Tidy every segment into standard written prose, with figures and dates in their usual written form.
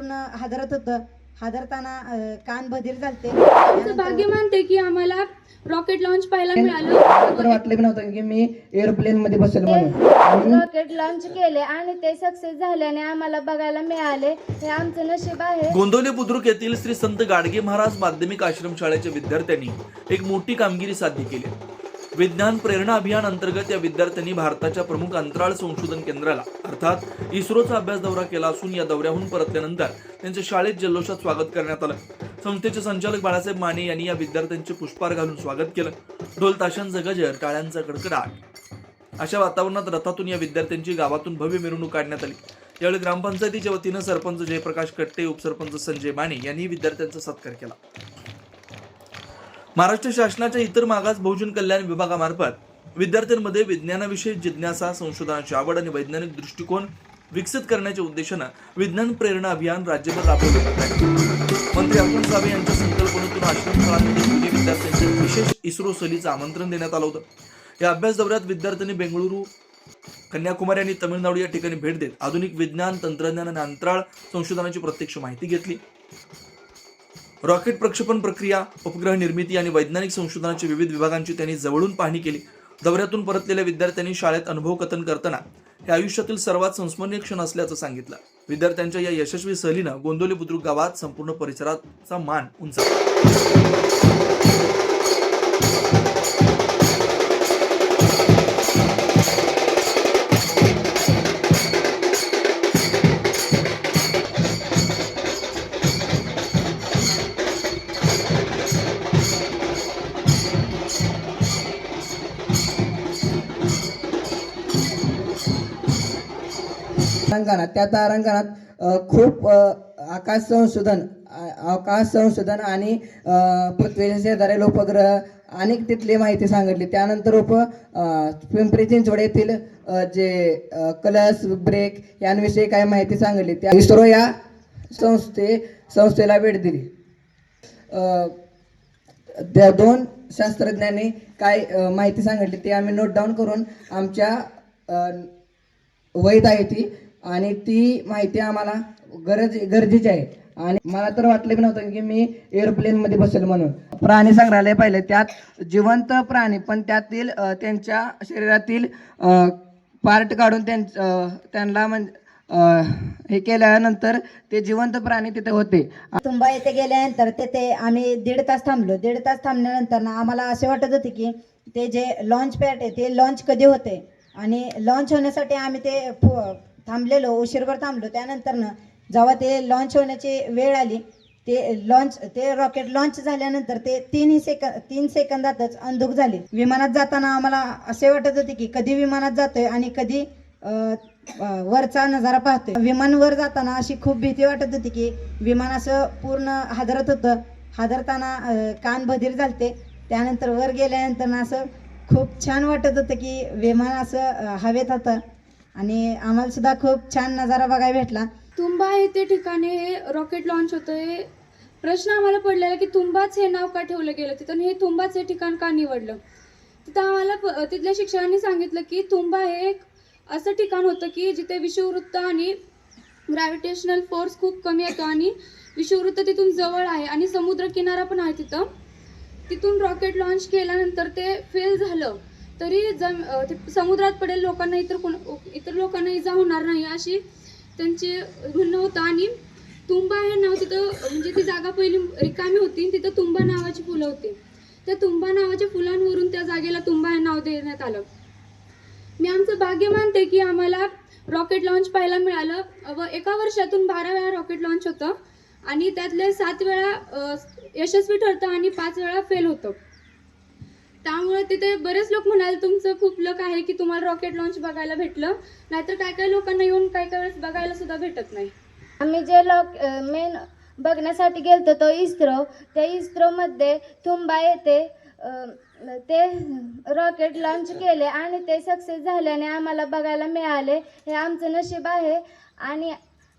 पूर्ण हादरत होतं. हादरताना कान बधीर झालते. आमचं भाग्य मानते की आम्हाला रॉकेट लॉन्च पाहायला मिळालं. तर वाटलं पण नव्हतं की मी एअरप्लेन मध्ये बसेल म्हणून. रॉकेट लॉन्च केले आणि ते सक्सेस झाल्याने आम्हाला बघायला मिळाले. हे आमचं नशीब आहे. गोंदवले बुद्रुक येथील श्री संत गाडगे महाराज माध्यमिक आश्रमशाळेच्या विद्यार्थ्यांनी एक मोठी कामगिरी साध्य केली. विज्ञान प्रेरणा अभियान अंतर्गत या विद्यार्थ्यांनी भारताच्या प्रमुख अंतराळ संशोधन केंद्राला अर्थात इस्रोचा अभ्यास दौरा केला असून या दौऱ्याहून परतल्यानंतर त्यांच्या शाळेत जल्लोषात स्वागत करण्यात आलं. संस्थेचे संचालक बाळासाहेब माने यांनी या विद्यार्थ्यांचे पुष्पहार घालून स्वागत केलं. ढोल ताशांचा गजर, टाळ्यांचा कडकडाट अशा वातावरणात रथातून या विद्यार्थ्यांची गावातून भव्य मिरवणूक काढण्यात आली. यावेळी ग्रामपंचायतीच्या वतीनं सरपंच जयप्रकाश कट्टे, उपसरपंच संजय माने यांनी विद्यार्थ्यांचा सत्कार केला. महाराष्ट्र शासनाच्या इतर मागास बहुजन कल्याण विभागामार्फत विद्यार्थ्यांमध्ये विज्ञानाविषयी जिज्ञासा, संशोधनाची आवड आणि वैज्ञानिक दृष्टिकोन विकसित करण्याच्या उद्देशानं विज्ञान प्रेरणा अभियान राज्यभर राबवले जात आहे. मंत्री अतुल सावे यांच्या संकल्पनेतून आश्रमशाळांमध्ये विद्यार्थ्यांच्या विशेष इस्रो सहलीचं आमंत्रण देण्यात आलं होतं. या अभ्यास दौऱ्यात विद्यार्थ्यांनी बेंगळुरू, कन्याकुमारी आणि तमिळनाडू या ठिकाणी भेट देत आधुनिक विज्ञान, तंत्रज्ञान आणि अंतराळ संशोधनाची प्रत्यक्ष माहिती घेतली. रॉकेट प्रक्षेपण प्रक्रिया, उपग्रह निर्मिती आणि वैज्ञानिक संशोधनाच्या विविध विभागांची त्यांनी जवळून पाहणी केली. दौऱ्यातून परतलेल्या विद्यार्थ्यांनी शाळेत अनुभव कथन करताना हे आयुष्यातील सर्वात संस्मरणीय क्षण असल्याचं सांगितलं. विद्यार्थ्यांच्या या यशस्वी सहलीनं गोंदवले बुद्रुक गावात संपूर्ण परिसराचा मान उंचावला. तारांगणात त्या तारांगणात खूप आकाश संशोधन आणि पृथ्वीच्या शेजारील उपग्रह अनेक तिथली माहिती सांगितली. त्यानंतर पिंपरी चिंचवड येथील जे कलर्स ब्रेक यांविषयी काही माहिती सांगितली. त्या इस्रो या संस्थेला भेट दिली. त्या दोन शास्त्रज्ञांनी काय माहिती सांगितली ते आम्ही नोट डाऊन करून आमच्या वहीत आहे ती, आणि ती माहिती आम्हाला गरजेची आहे. आणि मला तर वाटलं पण नव्हतं की मी एअरप्लेन मध्ये बसेल म्हणून. प्राणी संग्रहालय पाहिलं, त्यात जिवंत प्राणी पण त्यातील त्यांच्या शरीरातील पार्ट काढून त्यांना हे केल्यानंतर ते जिवंत प्राणी तिथे होते. तुंबा येथे गेल्यानंतर तिथे आम्ही 1.5 तास थांबलो. 1.5 तास थांबल्यानंतर ना आम्हाला असे वाटत होते की ते जे लॉन्च पॅड आहे ते लॉन्च कधी होते, आणि लॉन्च होण्यासाठी आम्ही ते थांबलेलो, उशीरभर थांबलो. त्यानंतर ना जेव्हा ते लॉन्च होण्याची वेळ आली, ते रॉकेट लॉन्च झाल्यानंतर ते 3 सेकंदातच अंधुक झाले. विमानात जाताना आम्हाला असे वाटत होते की कधी विमानात जातोय आणि कधी वरचा नजारा पाहतोय. विमानवर जाताना अशी खूप भीती वाटत होती की विमान असं पूर्ण हादरत होतं. हादरताना कान बधीर झालते. त्यानंतर वर गेल्यानंतर ना असं खूप छान वाटत होतं की विमान असं हवेत होतं, आणि आम्हाला सुद्धा खूप छान नजारा बघायला भेटला. तुंबा हे ते ठिकाणी हे रॉकेट लॉन्च होतंय. प्रश्न आम्हाला पडलेला की तुंबाच हे नाव का ठेवलं गेलं तिथं, हे तुंबाच हे ठिकाण का निवडलं. तिथं आम्हाला तिथल्या शिक्षकांनी सांगितलं की तुंबा हे एक असं ठिकाण होतं की जिथे विषुववृत्त आणि ग्रॅव्हिटेशनल फोर्स खूप कमी येतो, आणि विषुववृत्त तिथून जवळ आहे आणि समुद्र किनारा पण आहे तिथं. तिथून रॉकेट लॉन्च केल्यानंतर ते फेल झालं तरी समुद्रात पडेल लोकांना, इतर लोकांना इजा होणार नाही अशी त्यांचे म्हणणं होतं. आणि तुंबा हे नाव तिथं म्हणजे ती जागा पहिली रिकामी होती, तिथं तुंबा नावाची फुलं होती. त्या तुंबा नावाच्या फुलांवरून त्या जागेला तुंबा हे नाव देण्यात आलं. मी आमचं भाग्य मानते की आम्हाला रॉकेट लॉन्च पाहायला मिळालं. एका वर्षातून 12 वेळा रॉकेट लॉन्च होतं, आणि त्यातले 7 वेळा यशस्वी ठरतं आणि 5 वेळा फेल होतं. त्यामुळे तिथे बरेच लोक म्हणाले तुमचं खूप लक आहे की तुम्हाला रॉकेट लॉन्च बघायला भेटलं, नाहीतर काय लोकांना येऊन काय वेळेस बघायला सुद्धा भेटत नाही. आम्ही जे मेन बघण्यासाठी गेलतो तो इस्रो. त्या इस्रोमध्ये तुंबा येथे ते रॉकेट लॉन्च केले आणि ते सक्सेस झाल्याने आम्हाला बघायला मिळाले. हे आमचं नशीब आहे आणि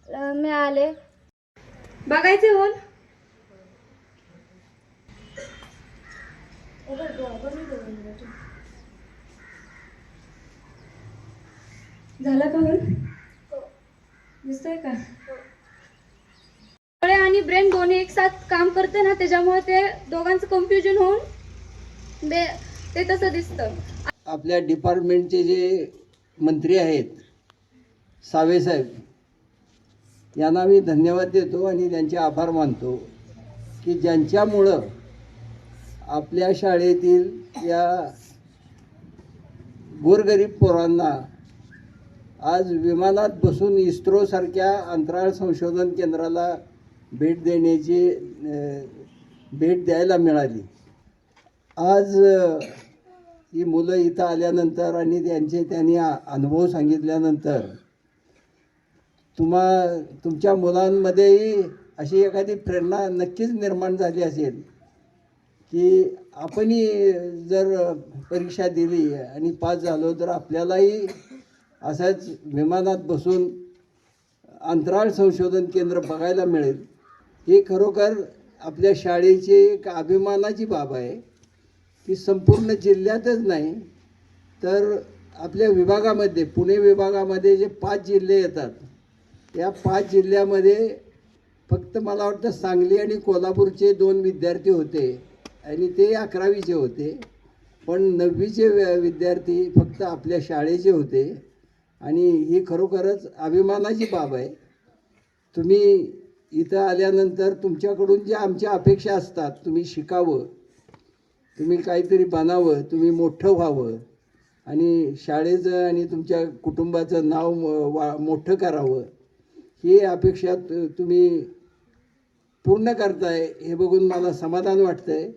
मिळाले. बघायचे होल झाला का होल? दिसतोय का? आणि ब्रेन दोन्ही एक साथ काम करते ना, त्याच्यामुळे ते दोघांचं कन्फ्युजन होऊन ते तसं दिसतं. आपल्या डिपार्टमेंटचे जे मंत्री आहेत सावे साहेब, यांना मी धन्यवाद देतो आणि त्यांचे आभार मानतो की ज्यांच्यामुळं आपल्या शाळेतील या गोरगरीब पोरांना आज विमानात बसून इस्रोसारख्या अंतराळ संशोधन केंद्राला भेट द्यायला मिळाली. आज ही मुलं इथं आल्यानंतर आणि त्यांनी अनुभव सांगितल्यानंतर तुमच्या मुलांमध्येही अशी एखादी प्रेरणा नक्कीच निर्माण झाली असेल की आपणही जर परीक्षा दिली आणि पास झालो तर आपल्यालाही असंच विमानात बसून अंतराळ संशोधन केंद्र बघायला मिळेल. ही खरोखर आपल्या शाळेची एक अभिमानाची बाब आहे की संपूर्ण जिल्ह्यातच नाही तर आपल्या विभागामध्ये, पुणे विभागामध्ये जे 5 जिल्हे येतात, या 5 जिल्ह्यामध्ये फक्त मला वाटतं सांगली आणि कोल्हापूरचे 2 विद्यार्थी होते आणि ते 11वीचे होते, पण 9वीचे विद्यार्थी फक्त आपल्या शाळेचे होते. आणि ही खरोखरच अभिमानाची बाब आहे. तुम्ही इथं आल्यानंतर तुमच्याकडून ज्या आमच्या अपेक्षा असतात, तुम्ही शिकावं, तुम्ही काहीतरी बनावं, तुम्ही मोठं व्हावं आणि शाळेचं आणि तुमच्या कुटुंबाचं नाव मोठं करावं, ही अपेक्षा तुम्ही पूर्ण करताय हे बघून मला समाधान वाटतं आहे.